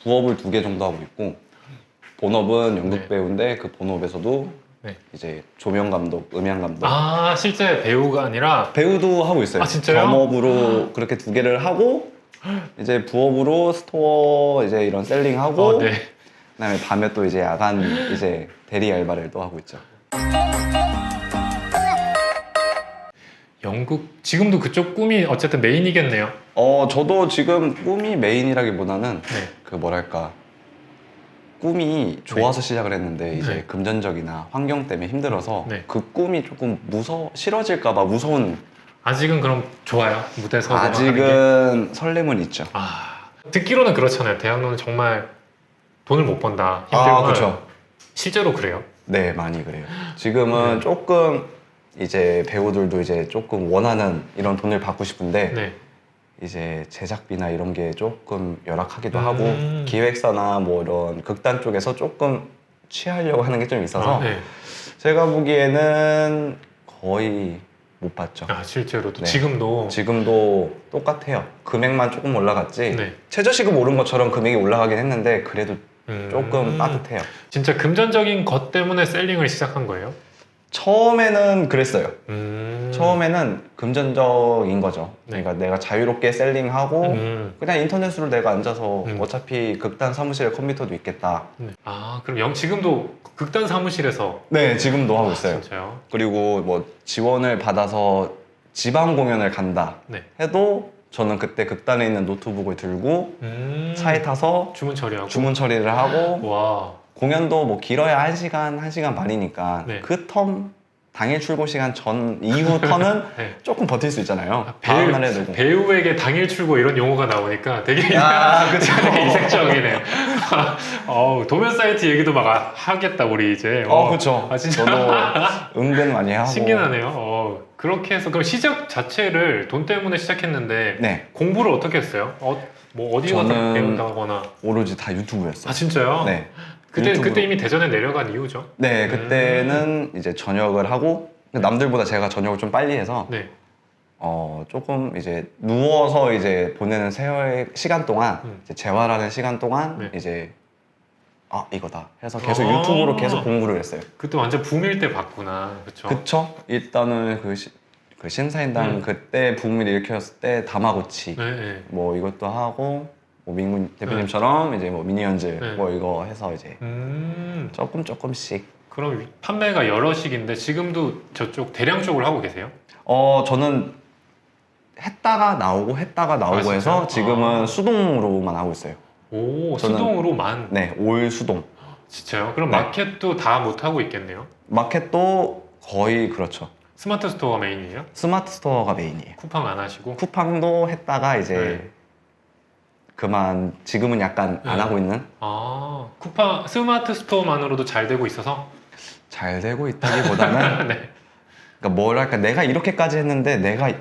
부업을 2개 정도 하고 있고, 본업은 연극 네. 배우인데 그 본업에서도 네. 이제 조명 감독, 음향 감독, 아, 실제 배우가 아니라. 배우도 하고 있어요. 아, 진짜요? 겸업으로 그렇게 2개를 하고, 이제 부업으로 스토어 이제 이런 셀링하고, 네. 그다음에 밤에 또 이제 야간 이제 대리 알바를 또 하고 있죠. 연극 지금도 그쪽 꿈이 어쨌든 메인이겠네요. 저도 지금 꿈이 메인이라기보다는 네. 그 뭐랄까, 꿈이 좋아서 시작을 했는데 이제 네. 금전적이나 환경 때문에 힘들어서 네. 그 꿈이 조금 싫어질까봐 무서운. 아직은 그럼 좋아요? 무대 서고 하는 게? 아직은 설렘은 있죠. 듣기로는 그렇잖아요. 대학로는 정말 돈을 못 번다. 힘들고 아, 그렇죠. 실제로 그래요? 네, 많이 그래요. 지금은 네. 조금 이제 배우들도 이제 조금 원하는 이런 돈을 받고 싶은데 네. 이제 제작비나 이런 게 조금 열악하기도 하고, 기획사나 뭐 이런 극단 쪽에서 조금 취하려고 하는 게 좀 있어서 네. 제가 보기에는 거의 못 받죠. 실제로도 네. 지금도 똑같아요. 금액만 조금 올라갔지 네. 최저시급 오른 것처럼 금액이 올라가긴 했는데 그래도 조금 따뜻해요. 진짜 금전적인 것 때문에 셀링을 시작한 거예요? 처음에는 그랬어요. 음. 처음에는 금전적인 거죠. 네. 그러니까 내가 자유롭게 셀링하고 그냥 인터넷으로 내가 앉아서 음. 어차피 극단 사무실에 컴퓨터도 있겠다. 네. 그럼 지금도 극단 사무실에서. 네, 지금도 하고 있어요. 진짜요? 그리고 뭐 지원을 받아서 지방 공연을 간다 네. 해도 저는 그때 극단에 있는 노트북을 들고 차에 타서 주문 처리하고. 주문 처리를 하고, 와. 공연도 뭐 길어야 1시간, 1시간 반이니까 네. 그 텀, 당일 출고 시간 전 이후 턴은 네. 조금 버틸 수 있잖아요. 다음 날에 누구. 배우에게 당일 출고 이런 용어가 나오니까 되게 그쵸. 되게 이색적이네요. 도면 사이트 얘기도 막 하겠다 우리 이제. 그쵸. 진짜 저도 은근 많이 하고. 신기하네요. 그렇게 해서 그럼 시작 자체를 돈 때문에 시작했는데 네. 공부를 어떻게 했어요? 뭐 어디 가서 저는 배운다거나. 오로지 다 유튜브였어요. 진짜요? 네. 그때 유튜브로. 이미 대전에 내려간 이유죠? 네, 그때는 이제 전역을 하고, 남들보다 제가 전역을 좀 빨리 해서 네. 조금 이제 누워서 이제 보내는 세월의 시간 동안, 이제 재활하는 시간 동안 네. 이제 이거다 해서 계속 유튜브로 계속 공부를 했어요. 그때 완전 붐일 때 봤구나. 그쵸? 그쵸? 일단은 그 신사임당 그때 붐을 일으켰을 때 다마고치 네. 뭐 이것도 하고, 뭐 민군 대표님처럼 이제 뭐 미니언즈 네. 뭐 이거 해서 이제 조금씩. 그럼 판매가 여러식인데 지금도 저쪽 대량 쪽을 하고 계세요? 저는 했다가 나오고 진짜요? 해서 지금은 수동으로만 하고 있어요. 오, 저는- 수동으로만? 네, 올 수동. 진짜요? 그럼 네. 마켓도 다 못하고 있겠네요? 마켓도 거의 그렇죠. 스마트 스토어가 메인이에요? 스마트 스토어가 메인이에요. 쿠팡 안 하시고? 쿠팡도 했다가 이제 네. 지금은 약간 안 네. 하고 있는? 쿠팡 스마트 스토어만으로도 잘 되고 있어서? 잘 되고 있다기보다는 네. 그러니까 뭐랄까, 내가 이렇게까지 했는데 내가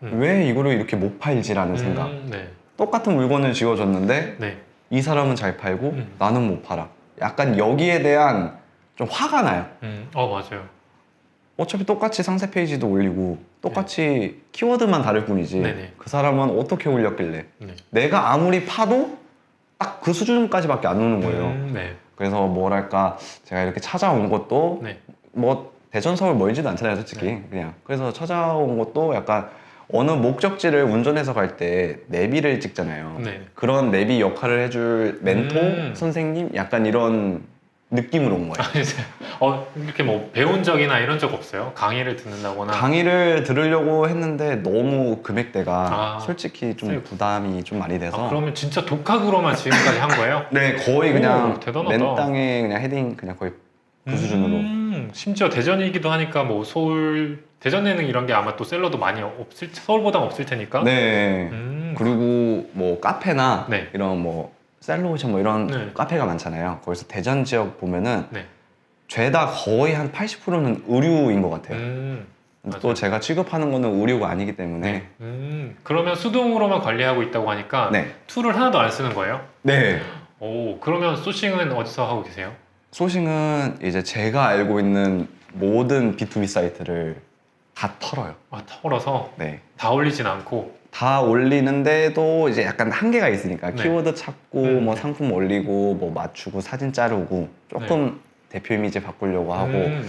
왜 이거를 이렇게 못 팔지라는 생각. 네. 똑같은 물건을 지어줬는데 네. 이 사람은 잘 팔고 나는 못 팔아. 약간 여기에 대한 좀 화가 나요. 맞아요. 어차피 똑같이 상세 페이지도 올리고 똑같이 키워드만 다를 뿐이지 네네. 그 사람은 어떻게 올렸길래 네. 내가 아무리 파도 딱 그 수준까지밖에 안 오는 거예요. 네. 그래서 뭐랄까, 제가 이렇게 찾아온 것도 네. 뭐 대전 서울 멀지도 않잖아요, 솔직히. 그냥 그래서 찾아온 것도 약간 어느 목적지를 운전해서 갈 때 내비를 찍잖아요. 네. 그런 내비 역할을 해줄 멘토 선생님, 약간 이런 느낌으로 온 거예요. 이렇게 뭐 배운 적이나 이런 적 없어요? 강의를 듣는다거나? 강의를 들으려고 했는데 너무 금액대가 솔직히 좀 세고. 부담이 좀 많이 돼서. 그러면 진짜 독학으로만 지금까지 한 거예요? 네, 거의 그냥 대단하다. 맨땅에 그냥 헤딩 그냥 거의 그 수준으로. 심지어 대전이기도 하니까 뭐 서울 대전에는 이런 게 아마 또 셀러도 많이 서울보다 없을 테니까. 네. 그리고 뭐 카페나 네. 이런 뭐 셀로오션 뭐 이런 네. 카페가 많잖아요. 거기서 대전 지역 보면은 네. 죄다 거의 한 80%는 의류인 것 같아요. 또 맞아요. 제가 취급하는 거는 의류가 아니기 때문에. 그러면 수동으로만 관리하고 있다고 하니까 네. 툴을 하나도 안 쓰는 거예요? 네. 그러면 소싱은 어디서 하고 계세요? 소싱은 이제 제가 알고 있는 모든 B2B 사이트를 다 털어요. 아, 털어서 네. 다 올리진 않고. 다 올리는데도 이제 약간 한계가 있으니까 네. 키워드 찾고 뭐 상품 올리고 뭐 맞추고 사진 자르고 조금 대표 이미지 바꾸려고 하고 네.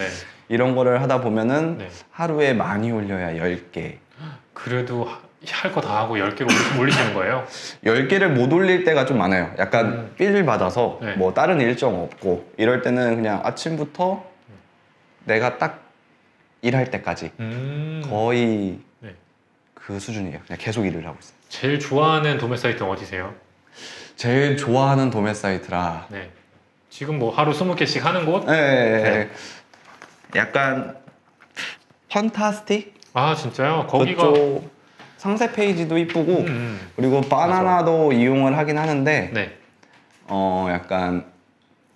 이런 거를 하다 보면은 네. 하루에 많이 올려야 10개. 그래도 할 거 다 하고 10개를 올리시는 거예요? 10개를 못 올릴 때가 좀 많아요. 약간 삘 받아서 네. 뭐 다른 일정 없고 이럴 때는 그냥 아침부터 내가 딱 일할 때까지 거의 네. 그 수준이에요. 그냥 계속 일을 하고 있어요. 제일 좋아하는 도매 사이트는 어디세요? 제일 좋아하는 도매 사이트라 네. 지금 뭐 하루 20개씩 하는 곳? 네. 약간 펀타스틱? 아, 진짜요? 거기가 그쪽 상세 페이지도 이쁘고 그리고 바나나도 이용을 하긴 하는데 네. 약간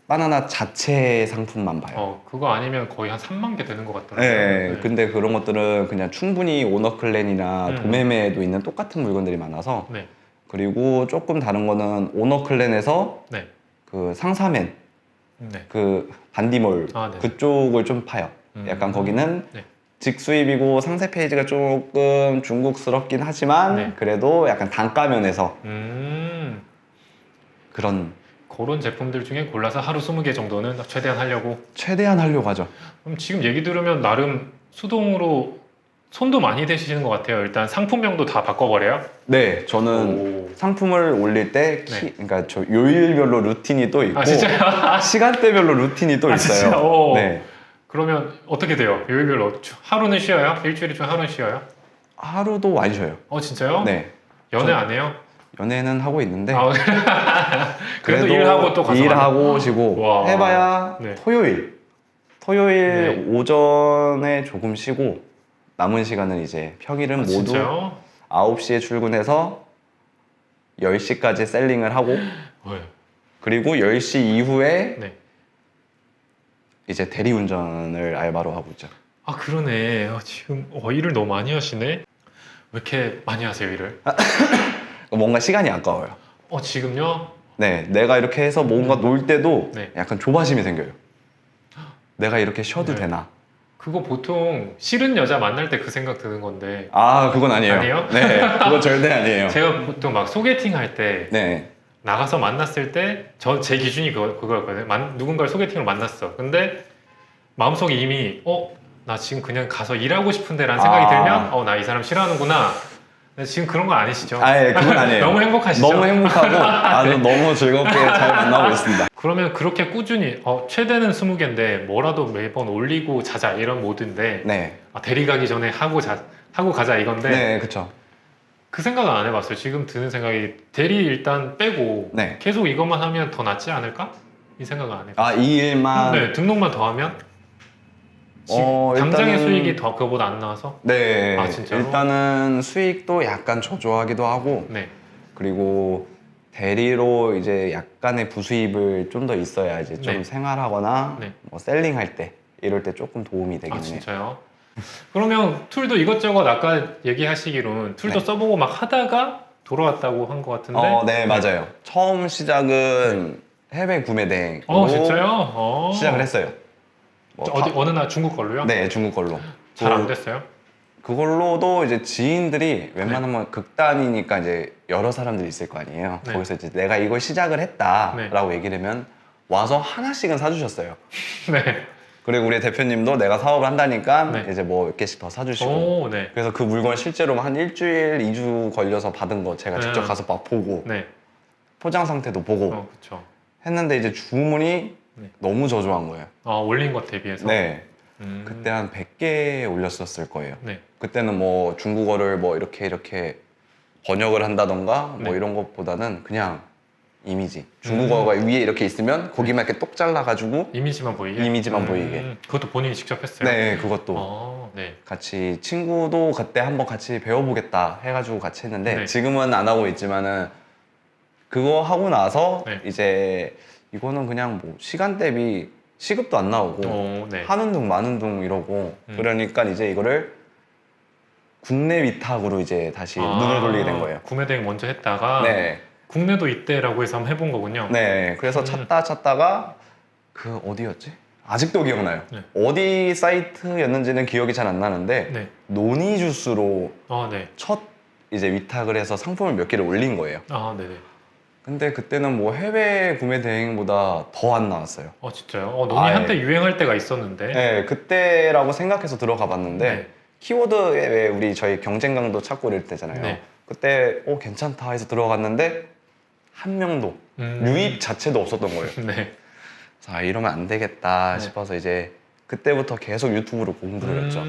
바나나 자체 상품만 봐요. 그거 아니면 거의 한 3만 개 되는 것 같더라고요. 네, 근데 그런 것들은 그냥 충분히 오너클랜이나 도매매에도 있는 똑같은 물건들이 많아서 네. 그리고 조금 다른 거는 오너클랜에서 네. 그 상사맨 네. 그 반디몰 아, 네. 그쪽을 좀 파요. 약간 거기는 네. 직수입이고 상세 페이지가 조금 중국스럽긴 하지만 네. 그래도 약간 단가 면에서 그런 그런 제품들 중에 골라서 하루 20개 정도는 최대한 하려고. 최대한 하려고 하죠. 그럼 지금 얘기 들으면 나름 수동으로 손도 많이 대시는 것 같아요. 일단 상품명도 다 바꿔버려요? 네, 저는 상품을 올릴 때 네. 그러니까 저 요일별로 루틴이 또 있고 아, 진짜요? 시간대별로 루틴이 또 아, 있어요. 진짜? 오. 네, 그러면 어떻게 돼요? 요일별로 하루는 쉬어요? 일주일에 중 하루는 쉬어요? 하루도 안 쉬어요. 진짜요? 네, 연애 안 해요? 연애는 하고 있는데 아, 그래도 일하고 또 가서 일하고 쉬고 와. 해봐야 네. 토요일 네. 오전에 조금 쉬고 남은 시간은 이제 평일은 모두 진짜요? 9시에 출근해서 10시까지 셀링을 하고 네. 그리고 10시 이후에 네. 이제 대리운전을 알바로 하고 있죠. 아, 그러네. 지금 일을 너무 많이 하시네. 왜 이렇게 많이 하세요, 일을? 뭔가 시간이 아까워요. 지금요? 네, 내가 이렇게 해서 뭔가 놀 때도 네. 약간 조바심이 생겨요. 내가 이렇게 쉬어도 네. 되나? 그거 보통 싫은 여자 만날 때 그 생각 드는 건데 아, 그건 아니에요. 아니에요? 네, 그건 절대 아니에요. 제가 보통 막 소개팅 할 때 네, 나가서 만났을 때 제 기준이 그거였거든요. 누군가를 소개팅으로 만났어. 근데 마음속에 이미 나 지금 그냥 가서 일하고 싶은데 라는 생각이 들면 나 이 사람 싫어하는구나. 근데 지금 그런 거 아니시죠? 아예 그건 아니에요. 너무 행복하시죠? 너무 행복하고 아주 너무 즐겁게 잘 만나고 있습니다. 그러면 그렇게 꾸준히 최대는 20개인데 뭐라도 매번 올리고 자자 이런 모드인데 네, 대리 가기 전에 하고 가자 이건데 네, 그렇죠. 그 생각은 안 해봤어요. 지금 드는 생각이 대리 일단 빼고 네. 계속 이것만 하면 더 낫지 않을까? 이 생각은 안 해봤어요. 이 일만 네, 등록만 더 하면 당장의 일단은- 수익이 더 그거보다 안 나와서 네, 아, 진짜로? 일단은 수익도 약간 저조하기도 하고 네. 그리고 대리로 이제 약간의 부수입을 좀 더 있어야 이제 좀 네. 생활하거나 네. 뭐 셀링할 때 이럴 때 조금 도움이 되긴 해요. 진짜요? 그러면 툴도 이것저것 아까 얘기하시기로는 툴도 네. 써보고 막 하다가 돌아왔다고 한 것 같은데 네, 맞아요. 처음 시작은 해외 구매 대행으로 진짜요? 시작을 했어요. 뭐 어느 나라 중국 걸로요? 네, 중국 걸로. 잘 안 됐어요? 그걸로도 이제 지인들이 웬만하면 극단이니까 이제 여러 사람들이 있을 거 아니에요. 네. 거기서 이제 내가 이걸 시작을 했다라고 얘기를 하면 와서 하나씩은 사주셨어요. 네. 그리고 우리 대표님도 내가 사업을 한다니까 네. 이제 뭐 몇 개씩 더 사주시고 오, 네. 그래서 그 물건을 실제로 한 일주일, 2주 걸려서 받은 거 제가 직접 네. 가서 막 보고 네. 포장 상태도 보고 그쵸. 했는데 이제 주문이 네. 너무 저조한 거예요. 올린 것 대비해서? 네. 음. 그때 한 100개 올렸었을 거예요. 네. 그때는 뭐 중국어를 뭐 이렇게 번역을 한다던가 뭐 네. 이런 것보다는 그냥 이미지. 중국어가 위에 이렇게 있으면 거기만 이렇게 똑 잘라가지고 이미지만 보이게? 이미지만 보이게. 그것도 본인이 직접 했어요? 네, 그것도 네. 같이 친구도 그때 한번 같이 배워보겠다 해가지고 같이 했는데 네. 지금은 안 하고 있지만은 그거 하고 나서 네. 이제 이거는 그냥 뭐 시간 대비 시급도 안 나오고 네. 하는 둥 마는 둥 이러고 그러니까 이제 이거를 국내 위탁으로 이제 다시 눈을 돌리게 된 거예요. 구매 대행 먼저 했다가 네, 국내도 있대라고 해서 한번 해본 거군요. 네. 그래서 찾다가 그 어디였지? 아직도 기억나요. 네. 어디 사이트였는지는 기억이 잘 안 나는데 네. 노니주스로 네. 첫 이제 위탁을 해서 상품을 몇 개를 올린 거예요. 네네. 근데 그때는 뭐 해외 구매 대행보다 더 안 나왔어요. 진짜요? 노니 한때 유행할 때가 있었는데. 네, 그때라고 생각해서 들어가 봤는데 네. 키워드에 왜 우리 저희 경쟁 강도 찾고 이럴 때잖아요. 네. 그때 괜찮다 해서 들어갔는데 한 명도 유입 자체도 없었던 거예요. 네. 자, 이러면 안 되겠다 네. 싶어서 이제 그때부터 계속 유튜브로 공부를 했죠.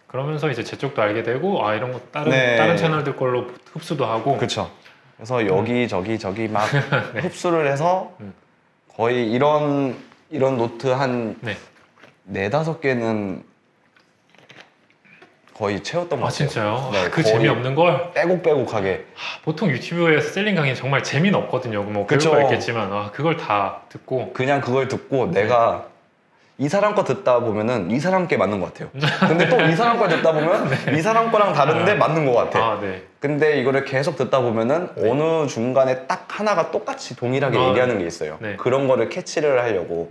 그러면서 이제 제 쪽도 알게 되고 이런 거 네. 다른 채널들 걸로 흡수도 하고. 그렇죠. 그래서 여기 저기 막 네. 흡수를 해서 거의 이런 노트 한 네. 4-5개는 거의 채웠던 것 같아요. 진짜요? 네, 그 거의 재미없는 걸? 빼곡하게. 보통 유튜브에서 셀링 강의 정말 재미는 없거든요. 뭐 배울 그쵸. 거 있겠지만 그걸 다 듣고. 그냥 그걸 듣고 내가 이 사람 거 듣다 보면은 이 사람 께 맞는 것 같아요. 근데 또 이 사람 거 듣다 보면 이 사람 거랑 다른데 맞는 것 같아. 네. 근데 이거를 계속 듣다 보면은 네. 어느 중간에 딱 하나가 똑같이 동일하게 얘기하는 게 있어요. 네. 그런 거를 캐치를 하려고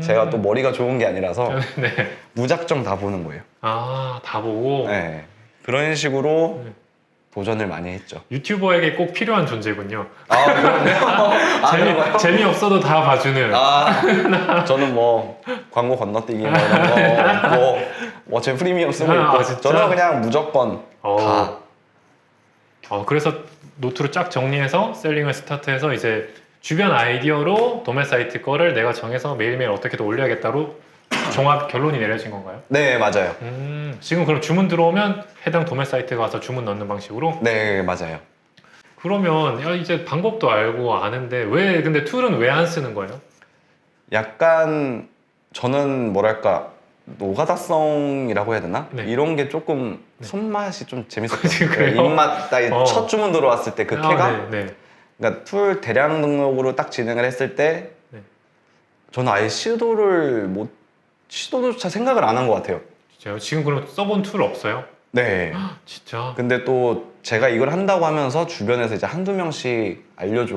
제가 또 머리가 좋은 게 아니라서 네. 무작정 다 보는 거예요. 다 보고. 네. 그런 식으로 네. 도전을 많이 했죠. 유튜버에게 꼭 필요한 존재군요. 그런가요? 재미없어도 다 봐주는. 저는 뭐 광고 건너뛰기 뭐 이런 거 제 프리미엄 쓰고 있고 진짜? 저는 그냥 무조건 다. 그래서 노트로 쫙 정리해서 셀링을 스타트해서 이제 주변 아이디어로 도매 사이트 거를 내가 정해서 매일매일 어떻게든 올려야겠다로 종합 결론이 내려진 건가요? 네, 맞아요. 지금 그럼 주문 들어오면 해당 도매 사이트에 가서 주문 넣는 방식으로? 네, 맞아요. 그러면 이제 방법도 알고 아는데 근데 툴은 왜 안 쓰는 거예요? 약간 저는 뭐랄까 노가다성이라고 해야 되나? 네. 이런 게 조금 손맛이 좀 재밌었어요. 그래요? 입맛 첫 주문 들어왔을 때 그 쾌감? 네. 그러니까 툴 대량 등록으로 딱 진행을 했을 때 네. 저는 아예 시도조차 생각을 안 한 것 같아요. 진짜요? 지금 그럼 써본 툴 없어요? 네. 진짜? 근데 또 제가 이걸 한다고 하면서 주변에서 이제 한두 명씩 알려줘,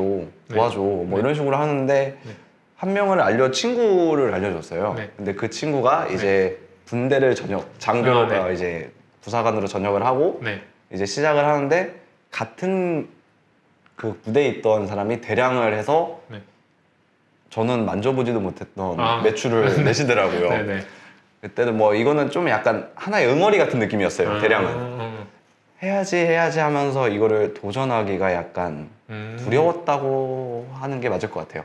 도와줘 뭐 이런 식으로 하는데 한 명을 친구를 알려줬어요. 네. 근데 그 친구가 이제 군대를 장교가 이제 부사관으로 전역을 하고 네. 이제 시작을 하는데 같은 그 부대에 있던 사람이 대량을 해서 네. 저는 만져보지도 못했던 아. 매출을 내시더라고요. 네네. 그때는 뭐 이거는 좀 약간 하나의 응어리 같은 느낌이었어요. 대량은. 해야지 하면서 이거를 도전하기가 약간 두려웠다고 하는 게 맞을 것 같아요.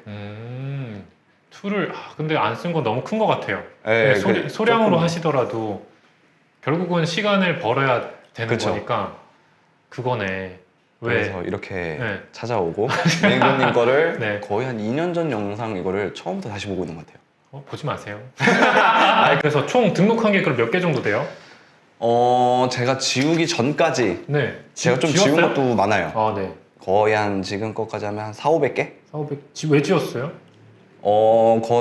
툴을 근데 안 쓴 건 너무 큰 것 같아요. 네, 소량으로 조금. 하시더라도 결국은 시간을 벌어야 되는 그쵸. 거니까 그거네. 그래서 이렇게 네. 찾아오고 메인님 거를 네. 거의 한 2년 전 영상 이거를 처음부터 다시 보고 있는 것 같아요. 보지 마세요. 그래서 총 등록한 게 그럼 몇 개 정도 돼요? 제가 지우기 전까지 네. 제가 좀 지웠어요? 지운 것도 많아요. 네. 거의 한 지금 것까지 하면 한 4-500개? 4,500. 왜 지웠어요?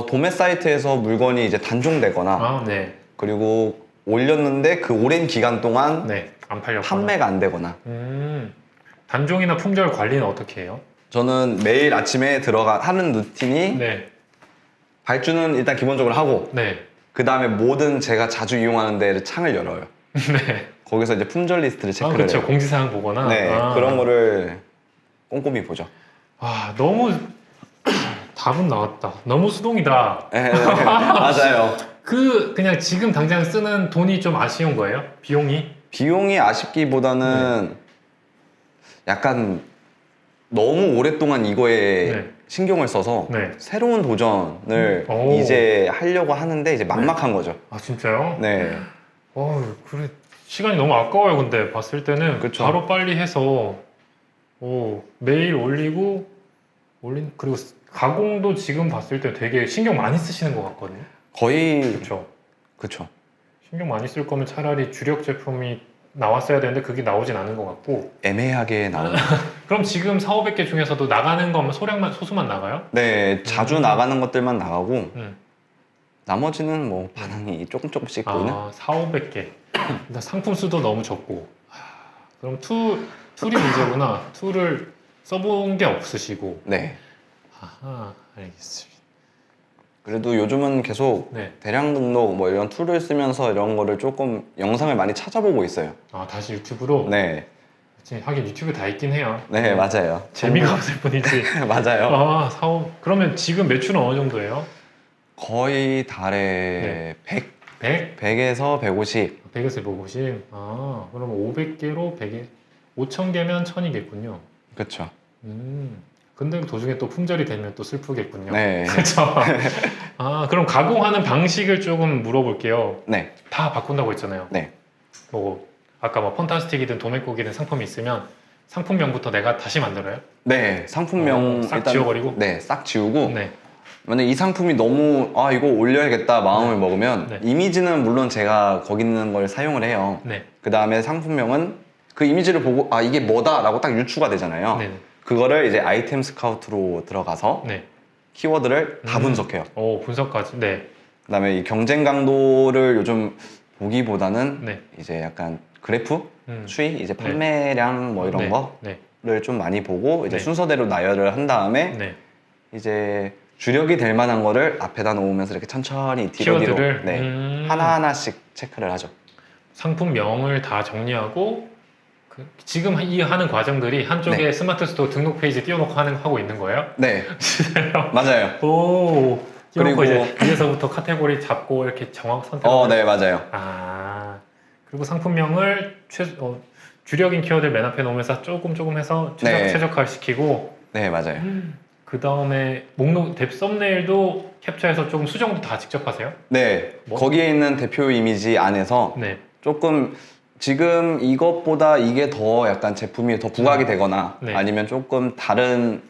도매 사이트에서 물건이 이제 단종되거나 네. 그리고 올렸는데 그 오랜 기간 동안 네. 안 팔렸거나. 판매가 안 되거나 단종이나 품절 관리는 어떻게 해요? 저는 매일 아침에 하는 루틴이 네. 발주는 일단 기본적으로 하고 네. 그 다음에 모든 제가 자주 이용하는 데를 창을 열어요. 네. 거기서 이제 품절 리스트를 체크를 그렇죠. 해요. 공지사항 보거나. 네, 그런 거를 꼼꼼히 보죠. 너무 답은 나왔다. 너무 수동이다. 네, 맞아요. 그냥 지금 당장 쓰는 돈이 좀 아쉬운 거예요? 비용이? 비용이 아쉽기보다는 약간 너무 오랫동안 이거에 네. 신경을 써서 네. 새로운 도전을 오. 이제 하려고 하는데 이제 막막한 거죠. 진짜요? 네. 그래. 시간이 너무 아까워요. 근데 봤을 때는 그쵸. 바로 빨리 해서 매일 그리고 가공도 지금 봤을 때 되게 신경 많이 쓰시는 것 같거든요. 거의 그렇죠. 그쵸. 신경 많이 쓸 거면 차라리 주력 제품이 나왔어야 되는데 그게 나오진 않은 것 같고. 애매하게 나오는. 그럼 지금 4,500개 중에서도 나가는 거면 소수만 나가요? 네, 자주 나가는 것들만 나가고 음. 나머지는 뭐 반응이 조금씩 보이는. 4,500개. 일단 상품 수도 너무 적고. 그럼 툴이 문제구나. 툴을 써본 게 없으시고. 네. 알겠습니다. 그래도 요즘은 계속 네. 대량 등록 뭐 이런 툴을 쓰면서 이런 거를 조금 영상을 많이 찾아보고 있어요. 아, 다시 유튜브로? 네, 지금 하긴 유튜브 다 있긴 해요. 네 맞아요. 재미가 없을 뿐이지. 맞아요. 아, 사업. 그러면 지금 매출은 어느 정도예요? 거의 달에 100, 100? 100에서 150. 100에서 150? 아, 그럼 500개로 100에 5,000개면 1,000이겠군요. 그렇죠. 근데 도중에 또 품절이 되면 또 슬프겠군요. 네, 그렇죠. 아, 그럼 가공하는 방식을 조금 물어볼게요. 네, 다 바꾼다고 했잖아요. 네, 뭐 아까 뭐 펀타스틱이든 도메국이든 상품이 있으면 상품명부터 내가 다시 만들어요? 네. 상품명 싹 지워버리고? 네, 싹 지우고. 네. 만약 이 상품이 너무 이거 올려야겠다 마음을 먹으면 네. 이미지는 물론 제가 거기 있는 걸 사용을 해요. 네. 그 다음에 상품명은 그 이미지를 보고 이게 뭐다라고 딱 유추가 되잖아요. 네. 그거를 이제 아이템 스카우트로 들어가서 네. 키워드를 다 분석해요. 오, 분석까지. 네. 그 다음에 이 경쟁 강도를 요즘 보기보다는 네. 이제 약간 그래프, 추이, 이제 네. 판매량 뭐 이런 네. 거를 네. 좀 많이 보고 이제 네. 순서대로 나열을 한 다음에 네. 이제 주력이 될 만한 거를 앞에다 놓으면서 이렇게 천천히 뒤로 키워드를? 네. 하나하나씩 체크를 하죠. 상품명을 다 정리하고 지금 이 하는 과정들이 한쪽에 네. 스마트 스토어 등록 페이지 띄워놓고 하고 있는 거예요? 네, 맞아요. 오, 띄워놓고 그리고- 이제 위에서부터 카테고리 잡고 이렇게 정확 선택하고. 네, 맞아요. 아, 그리고 상품명을 주력인 키워드를 맨 앞에 놓으면서 조금 해서 네. 최적화시키고 네, 맞아요. 그 다음에 목록 썸네일도 캡처해서 조금 수정도 다 직접 하세요? 네, 뭐? 거기에 있는 대표 이미지 안에서 네. 조금 지금 이것보다 이게 더 약간 제품이 더 부각이 되거나 네. 아니면 조금 다른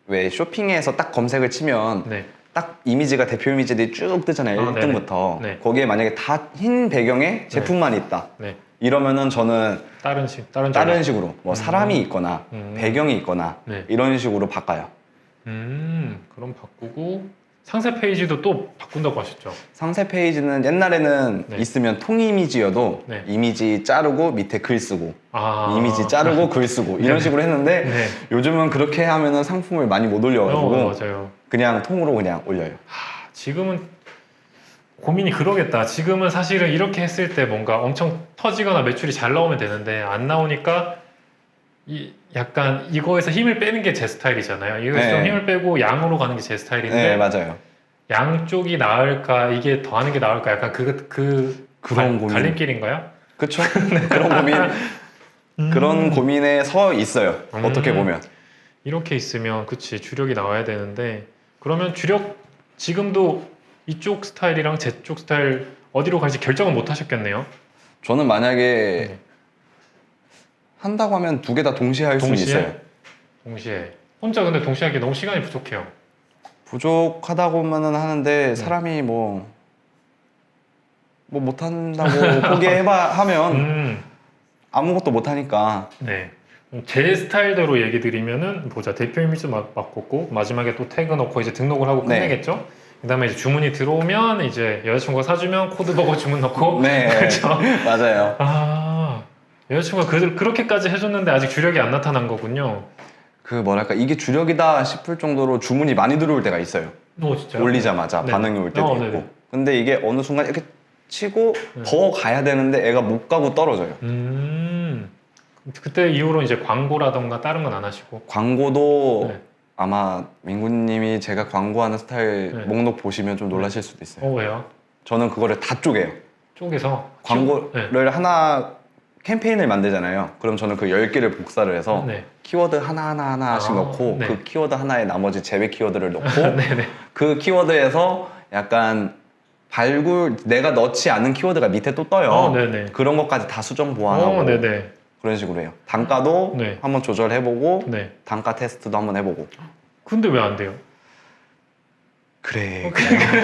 왜 쇼핑에서 딱 검색을 치면 네. 딱 이미지가 대표 이미지들이 쭉 뜨잖아요. 아, 1등부터. 네네. 네. 거기에 만약에 다 흰 배경에 제품만 있다. 네. 이러면은 저는 다른 다른 전략. 식으로 뭐 사람이 있거나 배경이 있거나 네. 이런 식으로 바꿔요. 그럼 바꾸고 상세 페이지도 또 바꾼다고 하셨죠? 상세 페이지는 옛날에는 네. 있으면 통 이미지여도 네. 이미지 자르고 밑에 글 쓰고 아, 이미지 자르고 글 쓰고 이런 식으로 했는데 네. 요즘은 그렇게 하면은 상품을 많이 못 올려가지고 맞아요. 그냥 통으로 그냥 올려요. 지금은 고민이 그러겠다. 지금은 사실은 이렇게 했을 때 뭔가 엄청 터지거나 매출이 잘 나오면 되는데 안 나오니까 약간 이거에서 힘을 빼는 게 제 스타일이잖아요. 이거에서 네. 좀 힘을 빼고 양으로 가는 게 제 스타일인데 네, 맞아요. 양쪽이 나을까 이게 더 하는 게 나을까 약간 그런 고민. 갈림길인가요? 그쵸? 그런 고민 그런 고민에 서 있어요. 어떻게 보면. 이렇게 있으면 그치 주력이 나와야 되는데 그러면 주력 지금도 이쪽 스타일이랑 제 쪽 스타일 어디로 갈지 결정은 못 하셨겠네요. 저는 만약에 네. 한다고 하면 두 개 다 동시에 할 수는 있어요. 동시에 혼자 근데 동시에 하기 너무 시간이 부족해요. 부족하다고만은 하는데 사람이 뭐 못한다고 하면 아무것도 못하니까. 네. 제 스타일대로 얘기 드리면은 보자 대표 이미지 바꿨고 마지막에 또 태그 넣고 이제 등록을 하고 네. 끝내겠죠. 그다음에 이제 주문이 들어오면 이제 여자친구가 사주면 코드 버거 주문 넣고 네, 그렇죠. 맞아요. 아 여자친구가 그렇게까지 해줬는데 아직 주력이 안 나타난 거군요. 그 뭐랄까 이게 주력이다 싶을 정도로 주문이 많이 들어올 때가 있어요. 진짜요? 올리자마자 네. 반응이 올 때도 있고. 네네. 근데 이게 어느 순간 이렇게 치고 더 가야 되는데 애가 못 가고 떨어져요. 그때 이후로 이제 광고라던가 다른 건 안 하시고. 광고도 네. 아마 민구님이 제가 광고하는 스타일 네. 목록 보시면 좀 놀라실 수도 있어요. 왜요? 저는 그거를 다 쪼개요. 쪽에서 광고를 하나 캠페인을 만들잖아요. 그럼 저는 그 10개를 복사를 해서 네. 키워드 하나씩 넣고 네. 그 키워드 하나에 나머지 제외 키워드를 넣고 네네. 그 키워드에서 약간 내가 넣지 않은 키워드가 밑에 또 떠요. 네네. 그런 것까지 다 수정 보완하고 네네. 그런 식으로 해요. 단가도 네. 한번 조절해보고 네. 단가 테스트도 한번 해보고. 근데 왜 안 돼요? 그래.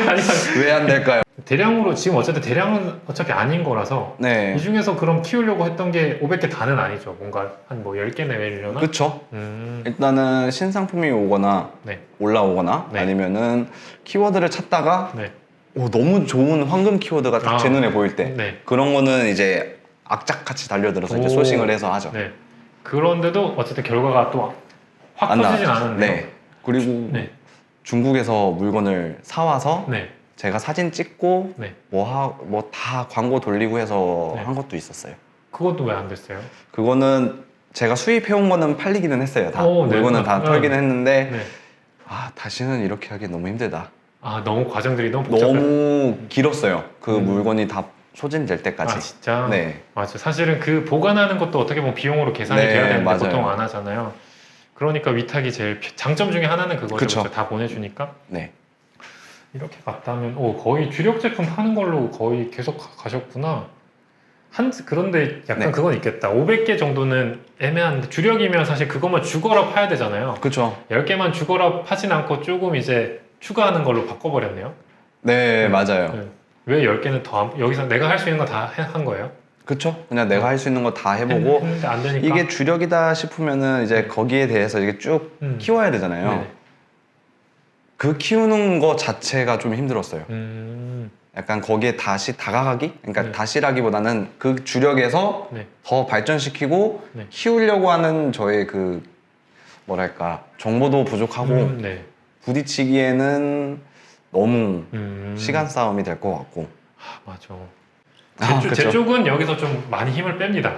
아니, 왜 안 될까요? 대량으로 지금 어쨌든 대량은 어차피 아닌 거라서 네. 이 중에서 그럼 키우려고 했던 게 500개 다는 아니죠. 뭔가 한 뭐 10개 내외려나? 그쵸. 음. 일단은 신상품이 오거나 네. 올라오거나 네. 아니면은 키워드를 찾다가 네. 너무 좋은 황금 키워드가 딱 제 눈에 보일 때 네. 그런 거는 이제 악착같이 달려들어서 이제 오. 소싱을 해서 하죠. 네. 그런데도 어쨌든 결과가 또 확 안 터지진 나왔죠. 않았네요. 네. 그리고 네. 중국에서 물건을 사와서 네. 제가 사진 찍고 네. 뭐 다 광고 돌리고 해서 네. 한 것도 있었어요. 그것도 왜 안 됐어요? 그거는 제가 수입해온 거는 팔리기는 했어요. 다 오, 네. 물건은 다 털기는 했는데 네. 다시는 이렇게 하기 너무 힘들다. 아, 너무 과정들이 너무 복잡해. 너무 길었어요. 그 물건이 다 소진될 아, 때까지. 진짜? 네. 맞아. 사실은 그 보관하는 것도 어떻게 보면 비용으로 계산이 네, 돼야 되는데 맞아요. 보통 안 하잖아요. 그러니까 위탁이 제일 장점 중에 하나는 그거죠. 그쵸. 그렇죠? 다 보내주니까. 네. 이렇게 갔다면 거의 주력 제품 파는 걸로 거의 계속 가셨구나. 그런데 약간 네. 그건 있겠다. 500개 정도는 애매한데 주력이면 사실 그것만 죽어라 파야 되잖아요. 그쵸. 10개만 죽어라 파진 않고 조금 이제 추가하는 걸로 바꿔버렸네요. 네, 맞아요. 네. 왜 10개는 여기서 내가 할 수 있는 거 다 한 거예요? 그쵸. 그냥 내가 할 수 있는 거 다 해보고 했는데 안 되니까. 이게 주력이다 싶으면은 이제 거기에 대해서 이게 쭉 키워야 되잖아요. 네네. 그 키우는 거 자체가 좀 힘들었어요. 약간 거기에 다시 다가가기? 그러니까 네. 다시라기보다는 그 주력에서 네. 더 발전시키고 네. 키우려고 하는 저의 그 뭐랄까 정보도 부족하고 네. 부딪히기에는 너무 시간 싸움이 될 것 같고. 맞아. 제 그쵸. 쪽은 여기서 좀 많이 힘을 뺍니다.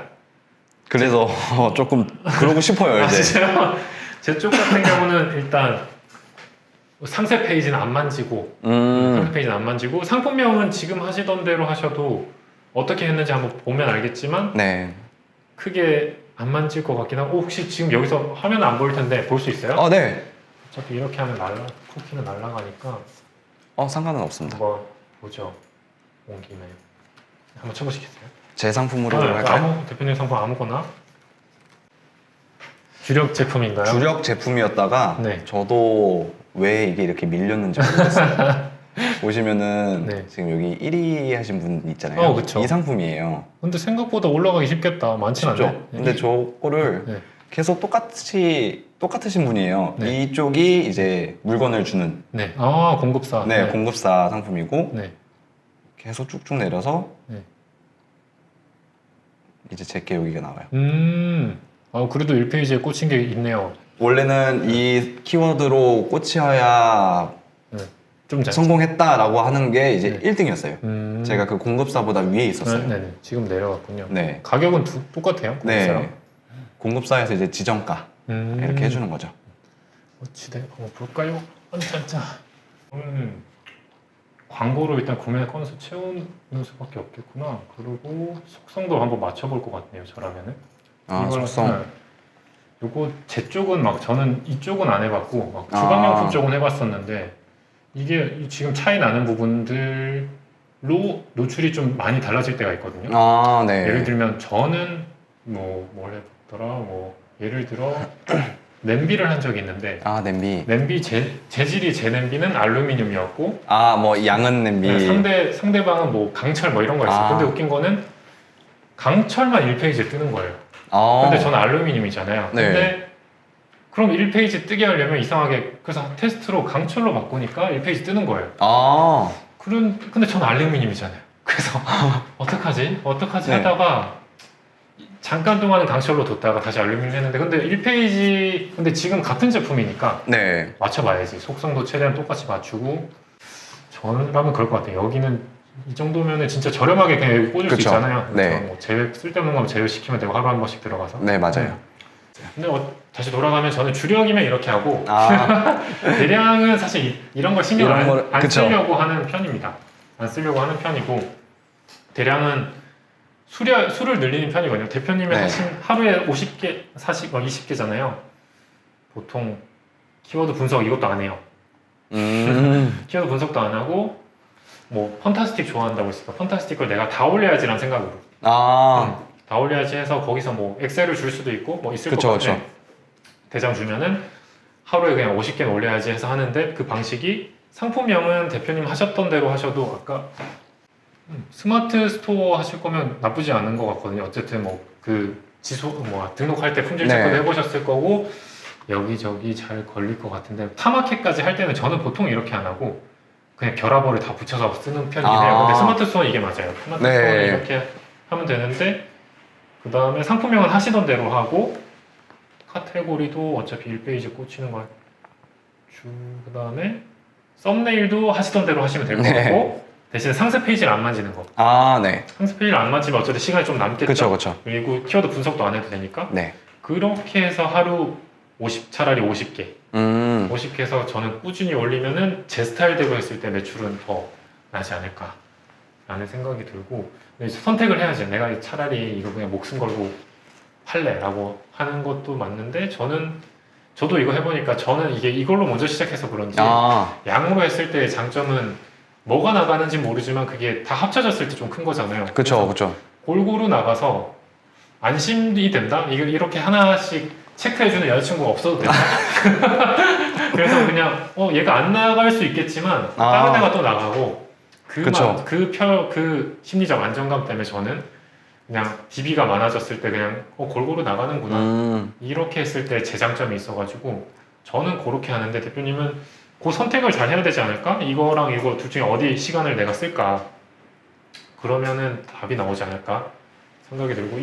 그래서 조금 그러고 싶어요 이제. 진짜요? 제 쪽 같은 경우는 일단 상세 페이지는 안 만지고 상세 페이지는 안 만지고 상품명은 지금 하시던 대로 하셔도 어떻게 했는지 한번 보면 알겠지만 네. 크게 안 만질 것 같긴 하고 혹시 지금 여기서 화면 안 보일 텐데 볼 수 있어요? 네. 어차피 이렇게 하면 쿠키는 날아가니까 상관은 없습니다. 한번 보죠. 온 김에 한번 쳐보시겠어요? 제 상품으로 네, 할까요? 대표님 상품 아무거나. 주력 제품인가요? 주력 제품이었다가 네. 저도 왜 이게 이렇게 밀렸는지 모르겠어요. 보시면은 네. 지금 여기 1위 하신 분 있잖아요. 그쵸. 이 상품이에요. 근데 생각보다 올라가기 쉽겠다. 많진 않네. 쉽죠? 근데 저거를 네. 계속 똑같으신 분이에요. 네. 이쪽이 이제 물건을 주는 네. 공급사. 네, 공급사 상품이고 네. 계속 쭉쭉 내려서 네. 이제 제게 여기가 나와요. 그래도 1페이지에 꽂힌 게 있네요. 원래는 이 키워드로 꽂혀야 네. 좀 잘. 성공했다라고 하는 게 이제 네. 1등이었어요. 제가 그 공급사보다 위에 있었어요. 네. 지금 내려갔군요. 네. 가격은 똑같아요. 공급사랑? 네. 공급사에서 이제 지정가 이렇게 해주는 거죠. 어찌돼? 한번 볼까요? 짠짠. 광고로 일단 구매 건수 채우는 수밖에 없겠구나. 그리고 속성도 한번 맞춰볼 것 같네요. 저라면은. 속성. 요거 제 쪽은 저는 이쪽은 안 해봤고 주방용품 쪽은 해봤었는데 이게 지금 차이 나는 부분들로 노출이 좀 많이 달라질 때가 있거든요. 네. 예를 들면 저는 뭘 해봤더라. 예를 들어 냄비를 한 적이 있는데 냄비. 재질이 제 냄비는 알루미늄이었고 뭐 양은 냄비. 상대방은 강철 이런 거 있어요. 근데 웃긴 거는 강철만 1페이지에 뜨는 거예요. 근데 저는 알루미늄이잖아요. 네. 근데 그럼 1페이지 뜨게 하려면 이상하게 그래서 테스트로 강철로 바꾸니까 1페이지 뜨는 거예요. 근데 저는 알루미늄이잖아요. 그래서 어떡하지 네. 하다가 잠깐 동안은 강철로 뒀다가 다시 알루미늄 했는데 근데 1페이지 근데 지금 같은 제품이니까 네. 맞춰봐야지. 속성도 최대한 똑같이 맞추고 저라면 그럴 것 같아요. 여기는 이 정도면은 진짜 저렴하게 그냥 여기 꽂을 수 그쵸. 있잖아요. 네. 제외 쓸데없는 거면 제외시키면 되고 하루 한 번씩 들어가서. 네, 맞아요. 근데 다시 돌아가면 저는 주력이면 이렇게 하고 대량은 사실 이런 걸 신경 안 그쵸. 쓰려고 하는 편입니다. 안 쓰려고 하는 편이고 대량은 수를 늘리는 편이거든요. 대표님이 네. 하신 하루에 50개, 20개잖아요. 보통 키워드 분석 이것도 안 해요. 키워드 분석도 안 하고 판타스틱 좋아한다고 했으니까 판타스틱 걸 내가 다 올려야지라는 생각으로 다 올려야지 해서 거기서 엑셀을 줄 수도 있고 있을 것 같아. 그쵸. 대장 주면은 하루에 그냥 50개는 올려야지 해서 하는데 그 방식이 상품명은 대표님 하셨던 대로 하셔도 아까 스마트 스토어 하실 거면 나쁘지 않은 것 같거든요. 어쨌든 그 지소 등록할 때 품질 체크도 해보셨을 거고 여기저기 잘 걸릴 것 같은데 타마켓까지 할 때는 저는 보통 이렇게 안 하고 그냥 결합어를 다 붙여서 쓰는 편이긴 해요. 근데 스마트 스토어는 이게 맞아요. 스마트 스토어는 이렇게 하면 되는데 그 다음에 상품명은 하시던 대로 하고 카테고리도 어차피 1페이지 꽂히는 걸 그다음에 썸네일도 하시던 대로 하시면 될 것 네. 같고 대신 상세 페이지를 안 만지는 거. 아, 네. 상세 페이지를 안 만지면 어차피 시간이 좀 남겠죠. 그쵸, 그쵸. 그리고 키워드 분석도 안 해도 되니까. 네. 그렇게 해서 하루 차라리 50개. 50개 해서 저는 꾸준히 올리면은 제 스타일대로 했을 때 매출은 더 나지 않을까 라는 생각이 들고 근데 이제 선택을 해야지. 내가 차라리 이거 그냥 목숨 걸고 할래 라고 하는 것도 맞는데 저도 이거 해보니까 저는 이게 이걸로 먼저 시작해서 그런지 아, 양으로 했을 때의 장점은 뭐가 나가는지 모르지만 그게 다 합쳐졌을 때 좀 큰 거잖아요. 그쵸, 그쵸. 골고루 나가서 안심이 된다? 이렇게 하나씩 체크해주는 여자친구가 없어도 된다? 그래서 그냥 얘가 안 나갈 수 있겠지만 다른 애가 또 나가고 그쵸. 그 심리적 안정감 때문에 저는 그냥 DB가 많아졌을 때 그냥 골고루 나가는구나 이렇게 했을 때 제 장점이 있어가지고 저는 그렇게 하는데 대표님은 그 선택을 잘 해야 되지 않을까? 이거랑 이거 둘 중에 어디 시간을 내가 쓸까? 그러면은 답이 나오지 않을까 생각이 들고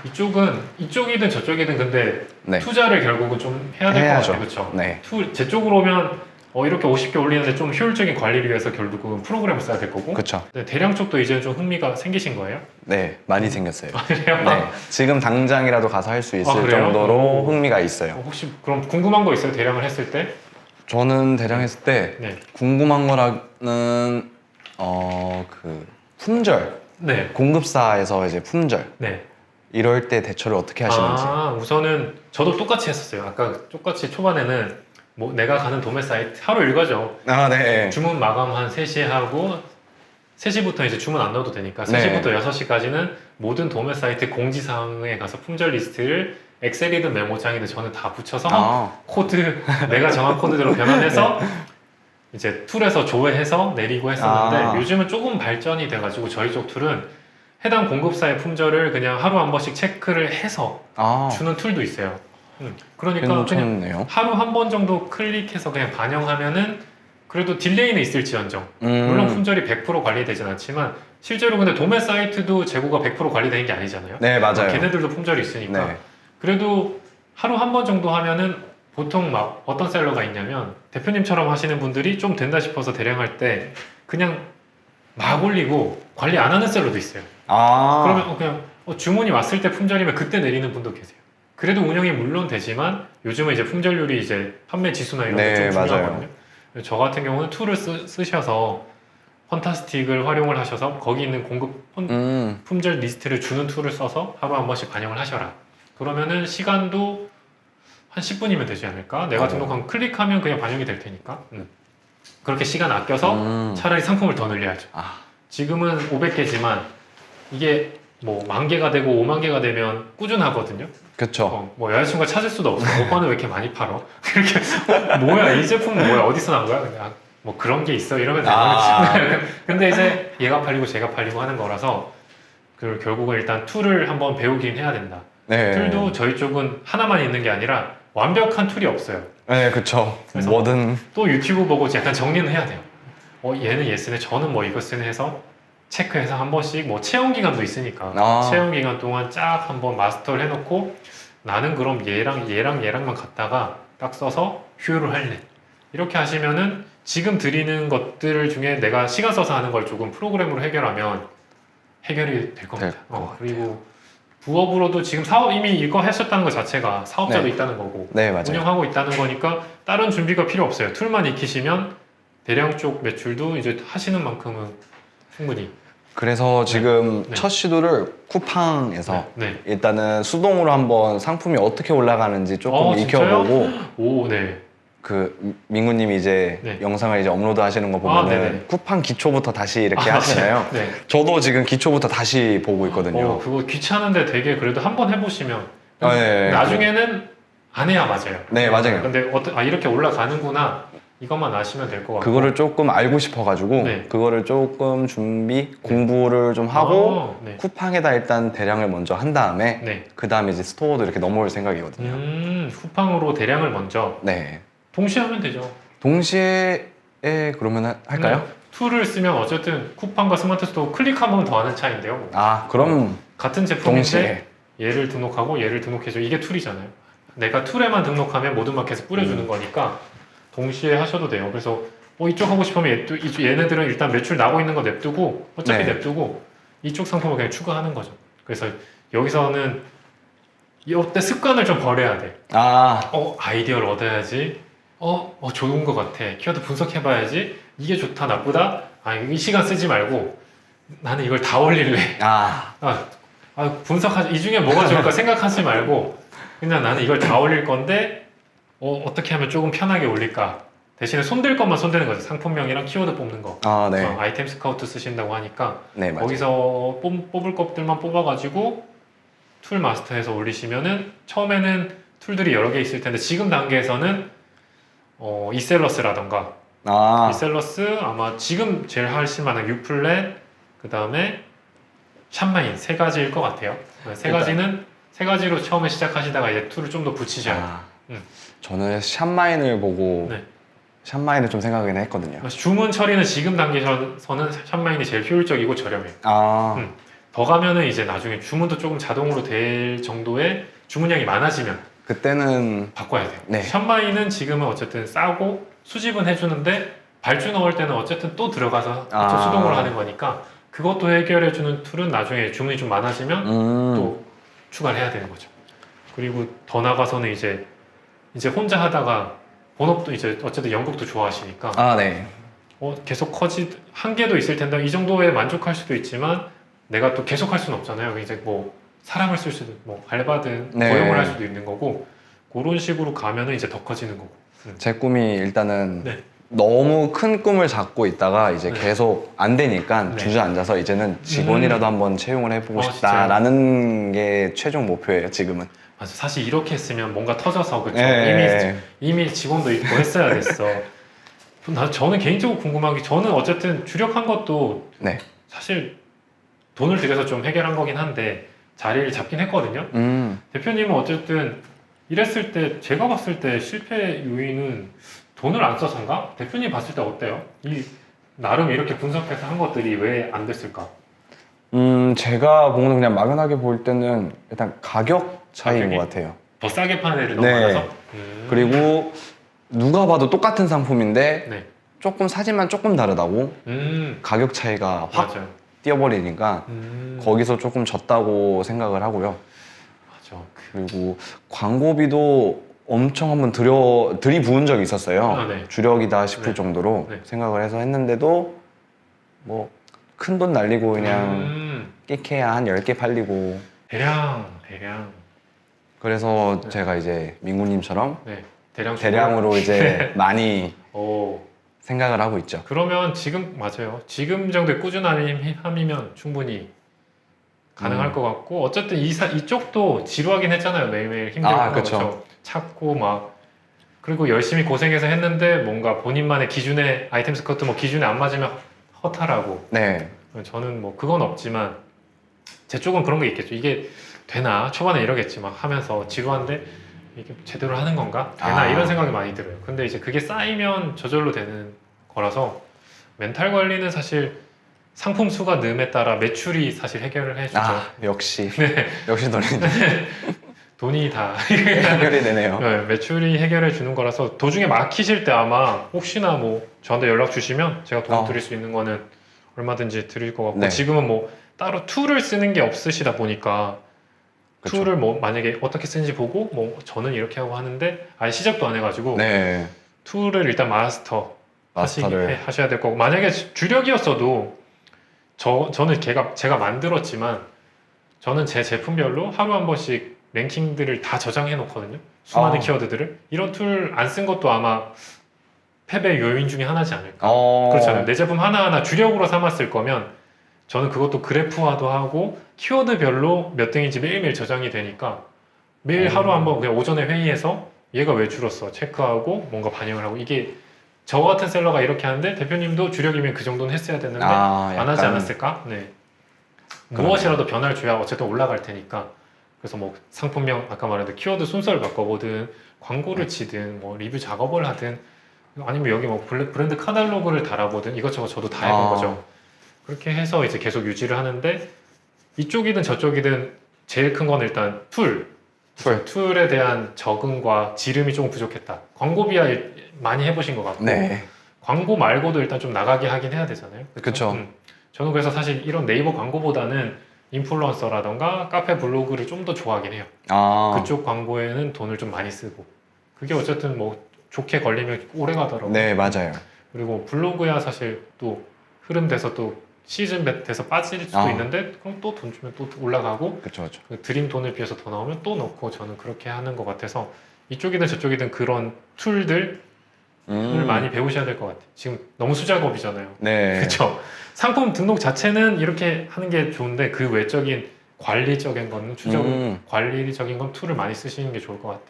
이쪽이든 저쪽이든 근데 네. 투자를 결국은 좀 해야 될 것 해야죠. 같아요. 그렇죠? 네. 제 쪽으로 오면 이렇게 50개 올리는데 좀 효율적인 관리를 위해서 결국은 프로그램을 써야 될 거고 그쵸. 네, 대량 쪽도 이제는 좀 흥미가 생기신 거예요? 네, 많이 생겼어요. 그래요? 네. 지금 당장이라도 가서 할 수 있을 그래요? 정도로 흥미가 있어요. 혹시 그럼 궁금한 거 있어요? 대량을 했을 때? 저는 대량 했을 때 네. 궁금한 거라는 그 품절, 네. 공급사에서 이제 품절 네. 이럴 때 대처를 어떻게 하시는지. 우선은 저도 똑같이 했었어요. 아까 똑같이 초반에는 뭐 내가 가는 도매 사이트 하루 일과죠. 아, 네. 주문 마감 한 3시에 하고 3시부터 이제 주문 안 넣어도 되니까 네. 3시부터 6시까지는 모든 도매 사이트 공지사항에 가서 품절 리스트를 엑셀이든 메모장이든 저는 다 붙여서 아, 코드 내가 정한 코드대로 변환해서 이제 툴에서 조회해서 내리고 했었는데 요즘은 조금 발전이 돼가지고 저희 쪽 툴은 해당 공급사의 품절을 그냥 하루 한 번씩 체크를 해서 주는 툴도 있어요. 그러니까 그냥 괜찮네요. 하루 한 번 정도 클릭해서 그냥 반영하면은 그래도 딜레이는 있을지언정 물론 품절이 100% 관리되진 않지만 실제로 근데 도매 사이트도 재고가 100% 관리되는 게 아니잖아요. 네, 맞아요. 걔네들도 품절이 있으니까 네. 그래도 하루 한 번 정도 하면은 보통 막 어떤 셀러가 있냐면 대표님처럼 하시는 분들이 좀 된다 싶어서 대량할 때 그냥 막 올리고 관리 안 하는 셀러도 있어요. 그러면 그냥 주문이 왔을 때 품절이면 그때 내리는 분도 계세요. 그래도 운영이 물론 되지만 요즘은 이제 품절률이 이제 판매 지수나 이런 게 좀 중요하거든요. 저 같은 경우는 툴을 쓰셔서 펀타스틱을 활용을 하셔서 거기 있는 공급 품절 리스트를 주는 툴을 써서 하루 한 번씩 반영을 하셔라. 그러면은 시간도 한 10분이면 되지 않을까? 내가 등록하면 클릭하면 그냥 반영이 될 테니까. 그렇게 시간 아껴서 차라리 상품을 더 늘려야죠. 지금은 500개지만 이게 뭐 10,000개가 되고 50,000개가 되면 꾸준하거든요. 그쵸. 뭐 여자친구가 찾을 수도 없어. 오빠는 왜 이렇게 많이 팔어? 이렇게 뭐야 이 제품은 뭐야 어디서 난 거야? 그냥 뭐 그런 게 있어 이러면 되는 근데 이제 얘가 팔리고 제가 팔리고 하는 거라서 그 결국은 일단 툴을 한번 배우긴 해야 된다. 네. 툴도 저희 쪽은 하나만 있는 게 아니라 완벽한 툴이 없어요. 네, 그쵸. 그래서 뭐든. 또 유튜브 보고 약간 정리는 해야 돼요. 얘는 얘 쓰네, 저는 뭐 이거 쓰네 해서 체크해서 한 번씩 뭐 체험 기간도 있으니까 체험 기간 동안 쫙 한번 마스터를 해놓고 나는 그럼 얘랑만 갖다가 딱 써서 효율을 할래. 이렇게 하시면은 지금 드리는 것들 중에 내가 시간 써서 하는 걸 조금 프로그램으로 해결하면 해결이 될 겁니다. 그리고 부업으로도 지금 사업 이미 이거 하셨다는 것 자체가 사업자도 네. 있다는 거고 네, 맞아요. 운영하고 있다는 거니까 다른 준비가 필요 없어요. 툴만 익히시면 대량 쪽 매출도 이제 하시는 만큼은 충분히. 그래서 지금 네. 첫 시도를 쿠팡에서 네. 일단은 수동으로 한번 상품이 어떻게 올라가는지 조금 진짜요? 익혀보고 오, 네. 그 민구님이 이제 네. 영상을 이제 업로드 하시는 거 보면은 네네. 쿠팡 기초부터 다시 이렇게 하시나요? 네. 저도 지금 기초부터 다시 보고 있거든요. 그거 귀찮은데 되게 그래도 한번 해보시면 네. 나중에는 안 해야 맞아요. 네, 맞아요. 근데 이렇게 올라가는구나 이것만 아시면 될 것 같고. 그거를 조금 알고 싶어가지고 네. 그거를 조금 공부를 좀 하고 네. 쿠팡에다 일단 대량을 먼저 한 다음에 네. 그 다음에 이제 스토어도 이렇게 넘어올 생각이거든요. 쿠팡으로 대량을 먼저 네. 동시에 하면 되죠. 동시에 그러면 할까요? 툴을 쓰면 어쨌든 쿠팡과 스마트 스토어 클릭 한 번 더 하는 차이인데요. 그럼 같은 제품인데 동시에 얘를 등록하고 얘를 등록해줘. 이게 툴이잖아요. 내가 툴에만 등록하면 모든 마켓에 뿌려주는 거니까 동시에 하셔도 돼요. 그래서 이쪽 하고 싶으면 얘네들은 일단 매출 나고 있는 거 냅두고 어차피 네. 냅두고 이쪽 상품을 그냥 추가하는 거죠. 그래서 여기서는 이때 습관을 좀 버려야 돼. 아이디어를 얻어야지. 좋은 거 같아. 키워드 분석해봐야지. 이게 좋다, 나쁘다. 이 시간 쓰지 말고 나는 이걸 다 올릴래. 분석하지. 이 중에 뭐가 좋을까 생각하지 말고 그냥 나는 이걸 다 올릴 건데 어떻게 하면 조금 편하게 올릴까. 대신에 손댈 것만 손대는 거죠. 상품명이랑 키워드 뽑는 거. 네. 아이템 스카우트 쓰신다고 하니까 네, 맞아요. 거기서 뽑을 것들만 뽑아가지고 툴 마스터에서 올리시면은 처음에는 툴들이 여러 개 있을 텐데 지금 단계에서는 이셀러스라던가 이셀러스 아마 지금 제일 하실 만한 유플랜 그 다음에 샵마인 세 가지일 것 같아요. 세 가지로 처음에 시작하시다가 이제 툴을 좀 더 붙이셔야 돼요. 저는 샵마인을 보고 네. 샵마인을 좀 생각하긴 했거든요. 주문 처리는 지금 단계에서는 샵마인이 제일 효율적이고 저렴해요. 더 가면은 이제 나중에 주문도 조금 자동으로 될 정도의 주문량이 많아지면 그때는 바꿔야 돼요. 네. 샵마인은 지금은 어쨌든 싸고 수집은 해주는데 발주 넣을 때는 어쨌든 또 들어가서 수동으로 하는 거니까 그것도 해결해주는 툴은 나중에 주문이 좀 많아지면 또 추가를 해야 되는 거죠. 그리고 더 나가서는 이제 혼자 하다가 본업도 이제 어쨌든 연극도 좋아하시니까 네. 계속 한계도 있을 텐데 이 정도에 만족할 수도 있지만 내가 또 계속 할 수는 없잖아요. 이제 뭐 사람을 쓸 수도 알바든 네. 고용을 할 수도 있는 거고 그런 식으로 가면은 이제 더 커지는 거고. 제 꿈이 일단은 네. 너무 큰 꿈을 잡고 있다가 이제 네. 계속 안 되니까 네. 주저앉아서 이제는 직원이라도 한번 채용을 해보고 싶다라는 게 최종 목표예요, 지금은. 맞아. 사실 이렇게 했으면 뭔가 터져서 그쵸? 네. 이미 직원도 있고 했어야 됐어. 저는 개인적으로 궁금한 게 저는 어쨌든 주력한 것도 네. 사실 돈을 들여서 좀 해결한 거긴 한데 자리를 잡긴 했거든요. 대표님은 어쨌든 이랬을 때 제가 봤을 때 실패 요인은 돈을 안 써서인가? 대표님 봤을 때 어때요? 나름 이렇게 분석해서 한 것들이 왜 안 됐을까? 제가 보는 그냥 막연하게 볼 때는 일단 가격 차이인 것 같아요. 더 싸게 파는 애를 너무 네. 많아서? 그리고 누가 봐도 똑같은 상품인데 네. 조금 사진만 조금 다르다고 가격 차이가 확 맞아요. 뛰어버리니까 거기서 조금 졌다고 생각을 하고요. 맞아. 그리고 광고비도 엄청 한번 들이부은 적이 있었어요. 네. 주력이다 싶을 네. 정도로 네. 생각을 해서 했는데도 뭐 큰 돈 날리고 그냥 끽해야 한 10개 팔리고 대량. 그래서 네. 제가 이제 민구님처럼 네. 대량으로 이제 많이 오. 생각을 하고 있죠. 그러면 맞아요. 지금 정도의 꾸준함이면 충분히 가능할 것 같고 어쨌든 이쪽도 지루하긴 했잖아요. 매일매일 힘들고 그쵸. 찾고 막 그리고 열심히 고생해서 했는데 뭔가 본인만의 기준에 아이템 스커트 기준에 안 맞으면 허탈하고 네. 저는 그건 없지만 제 쪽은 그런 게 있겠죠. 이게 되나? 초반에 이러겠지 막 하면서 지루한데 이게 제대로 하는 건가? 되나? 이런 생각이 많이 들어요. 근데 이제 그게 쌓이면 저절로 되는 거라서 멘탈 관리는 사실 상품 수가 는에 따라 매출이 사실 해결을 해주죠. 역시. 네. 역시 너는 돈이 다 해결이 되네요. 네, 매출이 해결해 주는 거라서 도중에 막히실 때 아마 혹시나 저한테 연락 주시면 제가 돈 드릴 수 있는 거는 얼마든지 드릴 것 같고 네. 지금은 따로 툴을 쓰는 게 없으시다 보니까 그쵸. 툴을 만약에 어떻게 쓰는지 보고 저는 이렇게 하고 하는데 아예 시작도 안 해가지고 네. 툴을 일단 마스터를 하셔야 될 거고 만약에 주력이었어도 저는 제가 만들었지만 저는 제 제품별로 하루 한 번씩 랭킹들을 다 저장해 놓거든요. 수많은 키워드들을. 이런 툴 안 쓴 것도 아마 패배 요인 중에 하나지 않을까. 그렇잖아요. 내 제품 하나하나 주력으로 삼았을 거면 저는 그것도 그래프화도 하고 키워드별로 몇 등인지 매일매일 저장이 되니까 매일 하루 한 번 그냥 오전에 회의해서 얘가 왜 줄었어 체크하고 뭔가 반영을 하고 이게 저 같은 셀러가 이렇게 하는데 대표님도 주력이면 그 정도는 했어야 됐는데 안 하지 않았을까? 네. 무엇이라도 변화를 줘야 어쨌든 올라갈 테니까 그래서 상품명 아까 말했던 키워드 순서를 바꿔보든 광고를 치든 리뷰 작업을 하든 아니면 여기 브랜드 카탈로그를 달아보든 이것저것 저도 다 해본 거죠. 그렇게 해서 이제 계속 유지를 하는데 이쪽이든 저쪽이든 제일 큰 건 일단 툴에 대한 적응과 지름이 조금 부족했다. 광고비야 많이 해보신 것 같고 네. 광고 말고도 일단 좀 나가게 하긴 해야 되잖아요. 그쵸. 저는 그래서 사실 이런 네이버 광고보다는 인플루언서라던가 카페 블로그를 좀 더 좋아하긴 해요. 아, 그쪽 광고에는 돈을 좀 많이 쓰고 그게 어쨌든 뭐 좋게 걸리면 오래 가더라고요. 네, 맞아요. 그리고 블로그야 사실 또 흐름 돼서 또 시즌 돼서 빠질 수도 아. 있는데 그럼 또 돈 주면 또 올라가고 그쵸, 그쵸. 그 드림 돈을 비해서 더 나오면 또 넣고 저는 그렇게 하는 것 같아서 이쪽이든 저쪽이든 그런 툴들을 많이 배우셔야 될 것 같아요. 지금 너무 수작업이잖아요. 네. 그렇죠. 상품 등록 자체는 이렇게 하는 게 좋은데 그 외적인 관리적인 거는 관리적인 건 툴을 많이 쓰시는 게 좋을 것 같아요.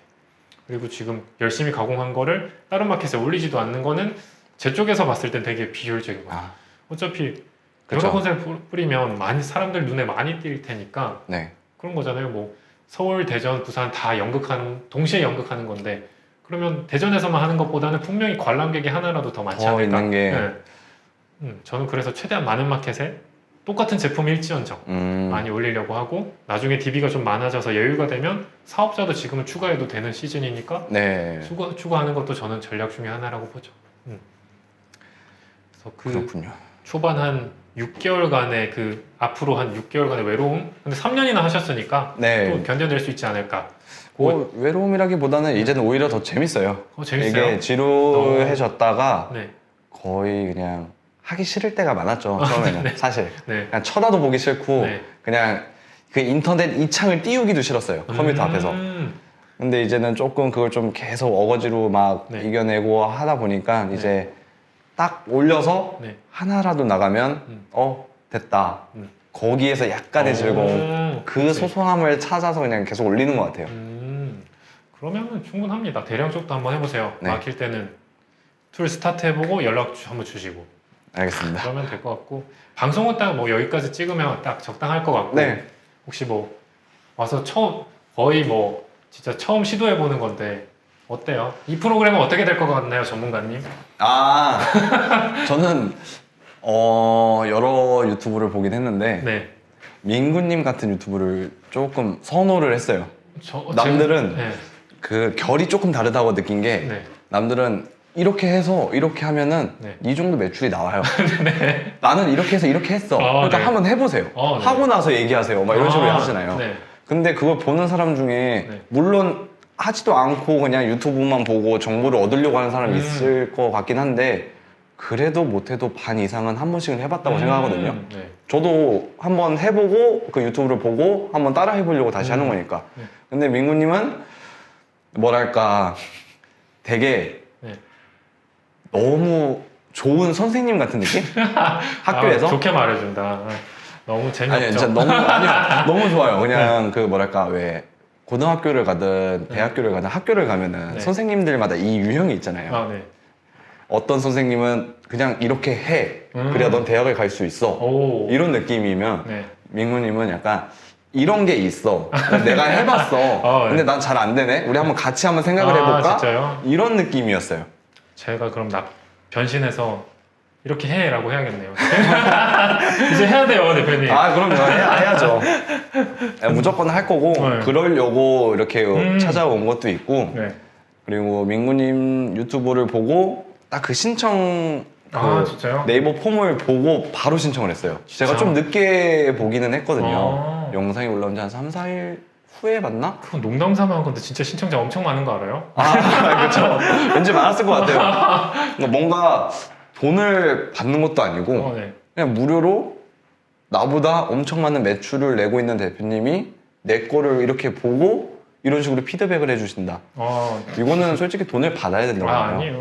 그리고 지금 열심히 가공한 거를 다른 마켓에 올리지도 않는 거는 제 쪽에서 봤을 땐 되게 비효율적인 거예요. 아, 어차피 그쵸. 여러 곳에 뿌리면 많이 사람들 눈에 많이 띌 테니까 네. 그런 거잖아요. 뭐 서울, 대전, 부산 다 동시에 연극하는 건데 그러면 대전에서만 하는 것보다는 분명히 관람객이 하나라도 더 많지 더 않을까. 있는 게. 네. 저는 그래서 최대한 많은 마켓에 똑같은 제품 일지언정 많이 올리려고 하고 나중에 DB가 좀 많아져서 여유가 되면 사업자도 지금은 추가해도 되는 시즌이니까 네. 추가하는 것도 저는 전략 중에 하나라고 보죠. 그래서 그 그렇군요. 초반 한 6개월간의 그 앞으로 한 6개월간의 외로움 근데 3년이나 하셨으니까 네. 또 견뎌낼 수 있지 않을까. 외로움이라기보다는 이제는 오히려 더 재밌어요. 재밌어요? 이게 지루해졌다가 네. 거의 그냥 하기 싫을 때가 많았죠. 처음에는. 사실. 네. 그냥 쳐다도 보기 싫고 네. 그냥 그 인터넷 이 창을 띄우기도 싫었어요. 컴퓨터 앞에서. 근데 이제는 조금 그걸 좀 계속 어거지로 막 네. 이겨내고 하다 보니까 이제 딱 올려서 네. 하나라도 나가면 됐다. 거기에서 약간의 즐거움. 그 그치. 소소함을 찾아서 그냥 계속 올리는 것 같아요. 그러면 충분합니다. 대량 쪽도 한번 해보세요. 네. 막힐 때는 툴 스타트 해보고 연락 한번 주시고 알겠습니다. 그러면 될 것 같고 방송은 딱 뭐 여기까지 찍으면 딱 적당할 것 같고 네. 혹시 뭐 와서 거의 뭐 진짜 처음 시도해보는 건데 어때요? 이 프로그램은 어떻게 될 것 같나요, 전문가님? 아, 저는 여러 유튜브를 보긴 했는데 네. 민구님 같은 유튜브를 조금 선호를 했어요. 남들은 네. 그 결이 조금 다르다고 느낀 게 네. 남들은 이렇게 해서 이렇게 하면은 네. 이 정도 매출이 나와요. 나는 이렇게 해서 이렇게 했어. 그러니까 네. 한번 해보세요. 네. 하고 나서 얘기하세요. 막 이런 식으로 하시잖아요. 네. 근데 그걸 보는 사람 중에 네. 물론 하지도 않고 그냥 유튜브만 보고 정보를 얻으려고 하는 사람이 있을 것 같긴 한데 그래도 못해도 반 이상은 한 번씩은 해봤다고 생각하거든요. 네. 저도 한번 해보고 그 유튜브를 보고 한번 따라 해보려고 다시 하는 거니까. 네. 근데 민구님은 뭐랄까 되게 네. 너무 좋은 선생님 같은 느낌? 학교에서? 좋게 말해준다. 너무 재미없죠. 아니 진짜 너무 아니요 너무 좋아요. 그냥 그 뭐랄까 왜 고등학교를 가든 대학교를 가든 학교를 가면은 네. 선생님들마다 이 유형이 있잖아요. 네. 어떤 선생님은 그냥 이렇게 해. 그래야 넌 대학을 갈 수 있어. 오. 이런 느낌이면 네. 민구님은 약간 이런 게 있어. 내가 해봤어. 네. 근데 난 잘 안 되네. 우리 한번 같이 한번 생각을 해볼까? 진짜요? 이런 느낌이었어요. 제가 그럼 변신해서 이렇게 해라고 해야겠네요. 이제 해야 돼요, 대표님. 아 그럼요. 해야죠. 무조건 할 거고 네. 그러려고 이렇게 찾아온 것도 있고 네. 그리고 민구님 유튜브를 보고 딱 그 신청 진짜요? 네이버 폼을 보고 바로 신청을 했어요. 제가 좀 늦게 보기는 했거든요. 영상이 올라온 지 한 3, 4일 후에 봤나? 그건 농담 삼아 한 건데 진짜 신청자 엄청 많은 거 알아요? 그렇죠. 왠지 많았을 것 같아요. 그러니까 뭔가 돈을 받는 것도 아니고 네. 그냥 무료로 나보다 엄청 많은 매출을 내고 있는 대표님이 내 거를 이렇게 보고 이런 식으로 피드백을 해주신다. 이거는 솔직히 돈을 받아야 된다고 봐요. 아니에요.